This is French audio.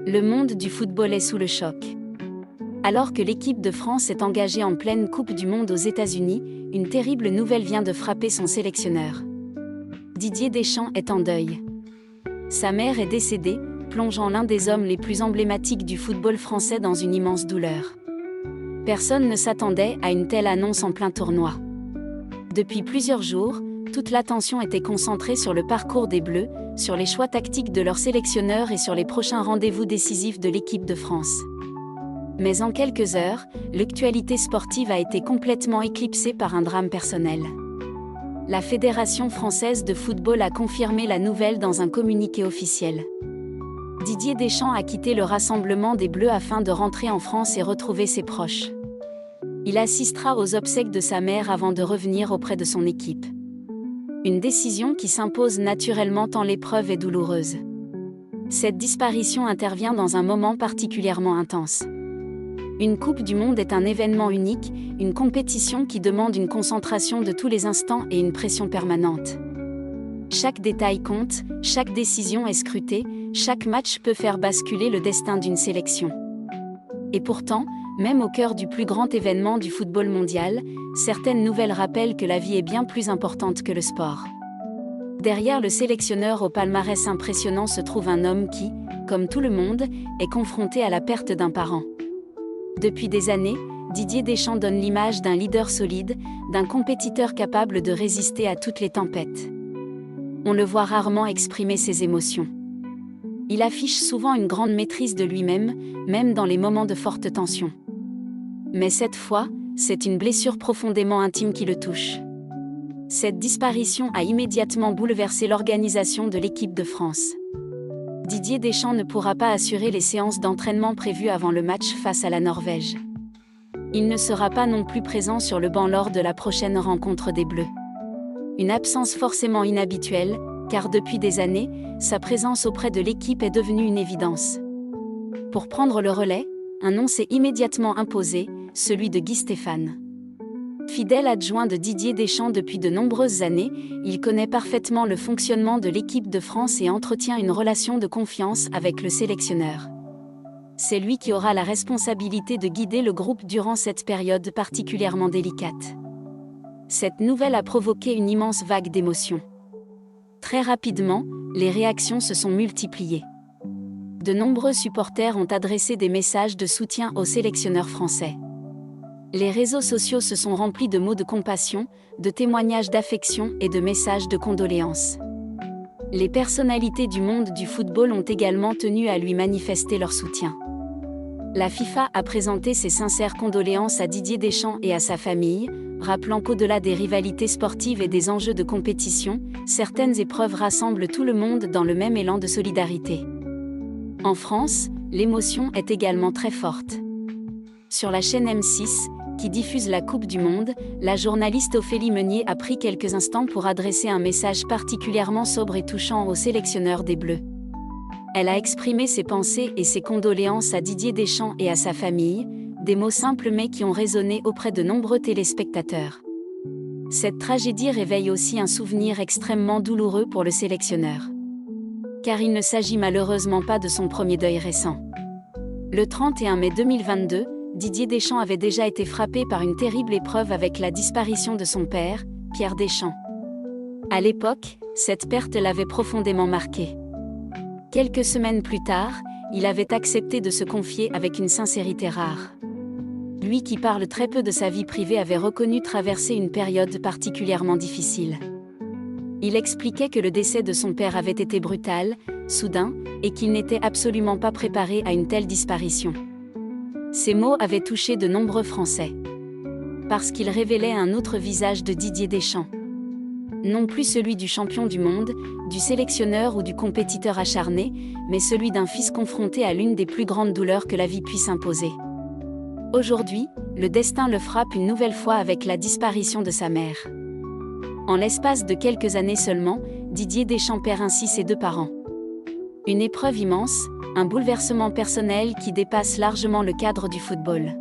Le monde du football est sous le choc. Alors que l'équipe de France est engagée en pleine Coupe du Monde aux États-Unis, une terrible nouvelle vient de frapper son sélectionneur. Didier Deschamps est en deuil. Sa mère est décédée, plongeant l'un des hommes les plus emblématiques du football français dans une immense douleur. Personne ne s'attendait à une telle annonce en plein tournoi. Depuis plusieurs jours, toute l'attention était concentrée sur le parcours des Bleus, sur les choix tactiques de leur sélectionneur et sur les prochains rendez-vous décisifs de l'équipe de France. Mais en quelques heures, l'actualité sportive a été complètement éclipsée par un drame personnel. La Fédération française de football a confirmé la nouvelle dans un communiqué officiel. Didier Deschamps a quitté le rassemblement des Bleus afin de rentrer en France et retrouver ses proches. Il assistera aux obsèques de sa mère avant de revenir auprès de son équipe. Une décision qui s'impose naturellement tant l'épreuve est douloureuse. Cette disparition intervient dans un moment particulièrement intense. Une Coupe du Monde est un événement unique, une compétition qui demande une concentration de tous les instants et une pression permanente. Chaque détail compte, chaque décision est scrutée, chaque match peut faire basculer le destin d'une sélection. Et pourtant, même au cœur du plus grand événement du football mondial, certaines nouvelles rappellent que la vie est bien plus importante que le sport. Derrière le sélectionneur au palmarès impressionnant se trouve un homme qui, comme tout le monde, est confronté à la perte d'un parent. Depuis des années, Didier Deschamps donne l'image d'un leader solide, d'un compétiteur capable de résister à toutes les tempêtes. On le voit rarement exprimer ses émotions. Il affiche souvent une grande maîtrise de lui-même, même dans les moments de forte tension. Mais cette fois, c'est une blessure profondément intime qui le touche. Cette disparition a immédiatement bouleversé l'organisation de l'équipe de France. Didier Deschamps ne pourra pas assurer les séances d'entraînement prévues avant le match face à la Norvège. Il ne sera pas non plus présent sur le banc lors de la prochaine rencontre des Bleus. Une absence forcément inhabituelle, car depuis des années, sa présence auprès de l'équipe est devenue une évidence. Pour prendre le relais, un nom s'est immédiatement imposé, celui de Guy Stéphane. Fidèle adjoint de Didier Deschamps depuis de nombreuses années, il connaît parfaitement le fonctionnement de l'équipe de France et entretient une relation de confiance avec le sélectionneur. C'est lui qui aura la responsabilité de guider le groupe durant cette période particulièrement délicate. Cette nouvelle a provoqué une immense vague d'émotions. Très rapidement, les réactions se sont multipliées. De nombreux supporters ont adressé des messages de soutien au sélectionneur français. Les réseaux sociaux se sont remplis de mots de compassion, de témoignages d'affection et de messages de condoléances. Les personnalités du monde du football ont également tenu à lui manifester leur soutien. La FIFA a présenté ses sincères condoléances à Didier Deschamps et à sa famille, rappelant qu'au-delà des rivalités sportives et des enjeux de compétition, certaines épreuves rassemblent tout le monde dans le même élan de solidarité. En France, l'émotion est également très forte. Sur la chaîne M6, qui diffuse la Coupe du Monde, la journaliste Ophélie Meunier a pris quelques instants pour adresser un message particulièrement sobre et touchant au sélectionneur des Bleus. Elle a exprimé ses pensées et ses condoléances à Didier Deschamps et à sa famille, des mots simples mais qui ont résonné auprès de nombreux téléspectateurs. Cette tragédie réveille aussi un souvenir extrêmement douloureux pour le sélectionneur. Car il ne s'agit malheureusement pas de son premier deuil récent. Le 31 mai 2022, Didier Deschamps avait déjà été frappé par une terrible épreuve avec la disparition de son père, Pierre Deschamps. À l'époque, cette perte l'avait profondément marqué. Quelques semaines plus tard, il avait accepté de se confier avec une sincérité rare. Lui qui parle très peu de sa vie privée avait reconnu traverser une période particulièrement difficile. Il expliquait que le décès de son père avait été brutal, soudain, et qu'il n'était absolument pas préparé à une telle disparition. Ces mots avaient touché de nombreux Français. Parce qu'ils révélaient un autre visage de Didier Deschamps. Non plus celui du champion du monde, du sélectionneur ou du compétiteur acharné, mais celui d'un fils confronté à l'une des plus grandes douleurs que la vie puisse imposer. Aujourd'hui, le destin le frappe une nouvelle fois avec la disparition de sa mère. En l'espace de quelques années seulement, Didier Deschamps perd ainsi ses deux parents. Une épreuve immense, un bouleversement personnel qui dépasse largement le cadre du football.